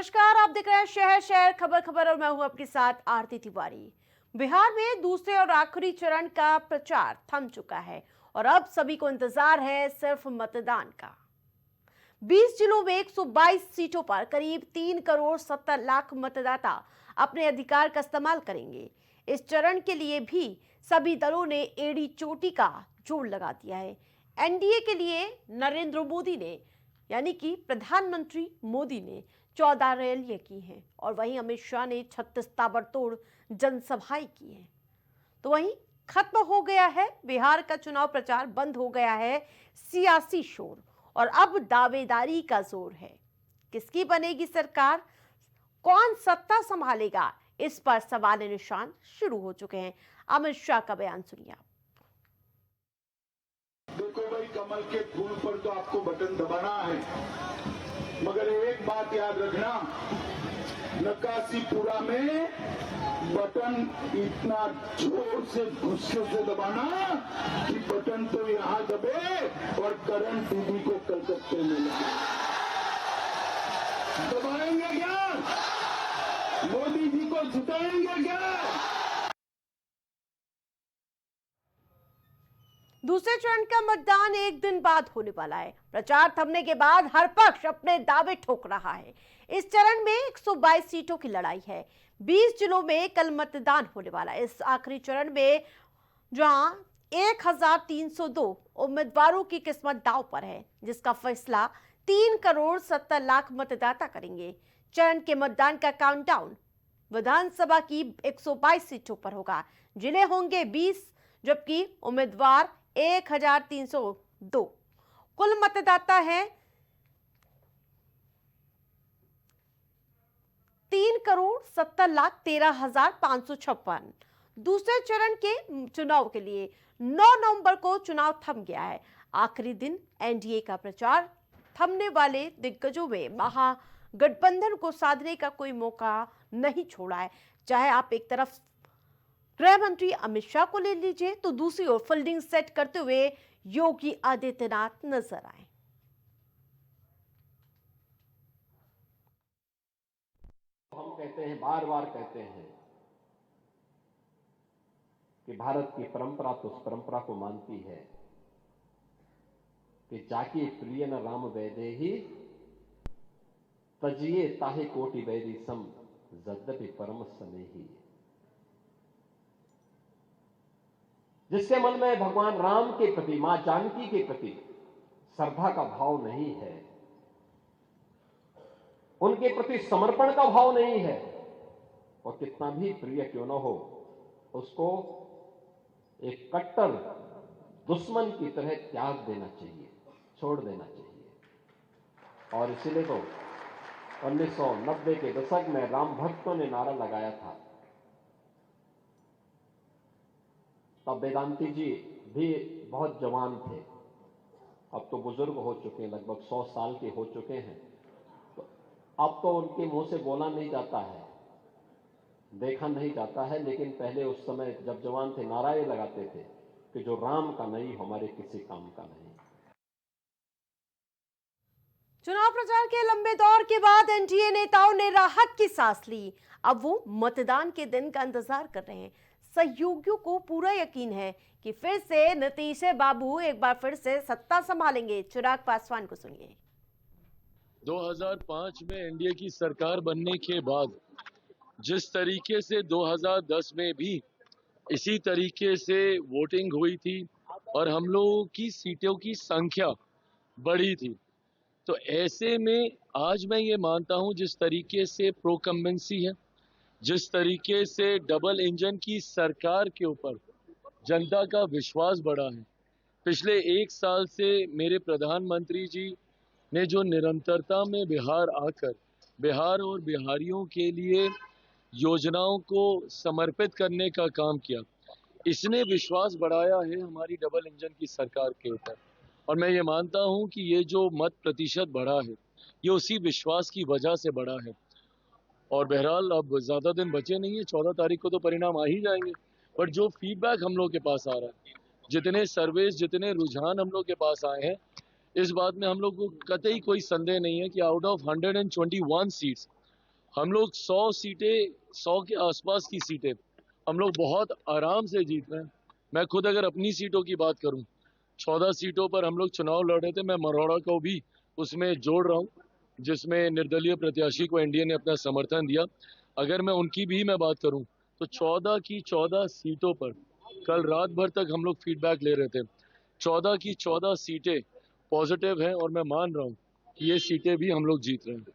नमस्कार, आप देख रहे हैं शहर शहर खबर खबर और मैं हूं आपके साथ आरती तिवारी। बिहार में दूसरे और आखिरी चरण का प्रचार थम चुका है और अब सभी को इंतजार है सिर्फ मतदान का। 20 जिलों में 122 सीटों पर करीब 3 करोड़ 70 लाख मतदाता अपने अधिकार का इस्तेमाल करेंगे। इस चरण के लिए भी सभी दलों ने एड़ी चोटी का जोर लगा दिया है। एनडीए के लिए नरेंद्र मोदी ने यानी कि प्रधानमंत्री मोदी ने 14 रैलियां की हैं और वहीं अमित शाह ने 36 ताबड़तोड़ जनसभाएं की हैं। तो वहीं खत्म हो गया है बिहार का चुनाव प्रचार, बंद हो गया है सियासी शोर और अब दावेदारी का जोर है। किसकी बनेगी सरकार, कौन सत्ता संभालेगा, इस पर सवाल निशान शुरू हो चुके हैं। अमित शाह का बयान सुनिए आप। देखो भाई, कमल के फूल पर तो आपको बटन दबाना है, मगर एक बात याद रखना, नक्काशीपुरा में बटन इतना जोर से गुस्से से दबाना कि बटन तो यहां दबे और करंट टीवी को कलकत्ते में लगे। दबाएंगे क्या? मोदी जी को जिताएंगे क्या? दूसरे चरण का मतदान एक दिन बाद होने वाला है। प्रचार थमने के बाद हर पक्ष अपने दावे ठोक रहा है। इस चरण में 122 सीटों की लड़ाई है। 20 जिलों में कल मतदान होने वाला है। इस आखिरी चरण में जहां 1302 उम्मीदवारों की किस्मत दांव पर है, जिसका फैसला 3 करोड़ 70 लाख मतदाता करेंगे। चरण के मतदान का काउंटडाउन विधानसभा की 122 सीटों पर होगा। जिले होंगे 20, जबकि उम्मीदवार 1302। कुल मतदाता है 3 करोड़ 70 लाख 13,556। दूसरे चरण के चुनाव के लिए 9 नवंबर को चुनाव थम गया है। आखिरी दिन एनडीए का प्रचार थमने वाले दिग्गजों में महागठबंधन को साधने का कोई मौका नहीं छोड़ा है। चाहे आप एक तरफ गृह मंत्री अमित शाह को ले लीजिए तो दूसरी ओर फील्डिंग सेट करते हुए योगी आदित्यनाथ नजर आए। हम कहते हैं, बार बार कहते हैं कि भारत की परंपरा तो उस परंपरा को मानती है कि जाकी प्रिय न राम वैदेही तजिए ताहे कोटि वैरी सम यद्यपि परम स्नेही। जिसके मन में भगवान राम के प्रति, मां जानकी के प्रति श्रद्धा का भाव नहीं है, उनके प्रति समर्पण का भाव नहीं है, और कितना भी प्रिय क्यों न हो, उसको एक कट्टर दुश्मन की तरह त्याग देना चाहिए, छोड़ देना चाहिए। और इसीलिए तो 1990 के दशक में राम भक्तों ने नारा लगाया था। तब वेदांती जी भी बहुत जवान थे, अब तो बुजुर्ग हो चुके हैं, लगभग 100 साल के हो चुके हैं। तो अब तो उनके मुंह से बोला नहीं जाता है, देखा नहीं जाता है, लेकिन पहले उस समय जब जवान थे नारा ये लगाते थे कि जो राम का नहीं हमारे किसी काम का नहीं। चुनाव प्रचार के लंबे दौर के बाद एनडीए नेताओं ने राहत की सांस ली। अब वो मतदान के दिन का इंतजार कर रहे हैं। सहयोगियों को पूरा यकीन है कि फिर से नीतीश बाबू एक बार फिर से सत्ता संभालेंगे। चिराग पासवान को सुनिए। 2005 में एनडीए की सरकार बनने के बाद जिस तरीके से 2010 में भी इसी तरीके से वोटिंग हुई थी और हम लोगों की सीटों की संख्या बढ़ी थी, तो ऐसे में आज मैं ये मानता हूं जिस तरीके से प्रोकम्बेंसी है, जिस तरीके से डबल इंजन की सरकार के ऊपर जनता का विश्वास बढ़ा है, पिछले 1 साल से मेरे प्रधानमंत्री जी ने जो निरंतरता में बिहार आकर बिहार और बिहारियों के लिए योजनाओं को समर्पित करने का काम किया, इसने विश्वास बढ़ाया है हमारी डबल इंजन की सरकार के ऊपर। और मैं ये मानता हूं कि ये जो मत प्रतिशत बढ़ा है ये उसी विश्वास की वजह से बढ़ा है। और बहरहाल अब ज्यादा दिन बचे नहीं है, 14 तारीख को तो परिणाम आ ही जाएंगे। पर जो फीडबैक हम लोग के पास आ रहा है, जितने सर्वेस, जितने रुझान हम लोग के पास आए हैं, इस बात में हम लोग को कतई कोई संदेह नहीं है कि आउट ऑफ 121 सीट्स हम लोग 100 सीटें, 100 के आसपास की सीटें हम लोग बहुत आराम से जीत रहे हैं। मैं खुद अगर अपनी सीटों की बात करूं, 14 सीटों पर हम लोग चुनाव लड़ रहे थे। मैं मरोड़ा को भी उसमें जोड़ रहा हूं, जिसमें निर्दलीय प्रत्याशी को एनडीए ने अपना समर्थन दिया। अगर मैं उनकी भी मैं बात करूं तो 14 की 14 सीटों पर कल रात भर तक हम लोग फीडबैक ले रहे थे। 14 की 14 सीटें पॉजिटिव हैं और मैं मान रहा हूं कि ये सीटें भी हम लोग जीत रहे हैं।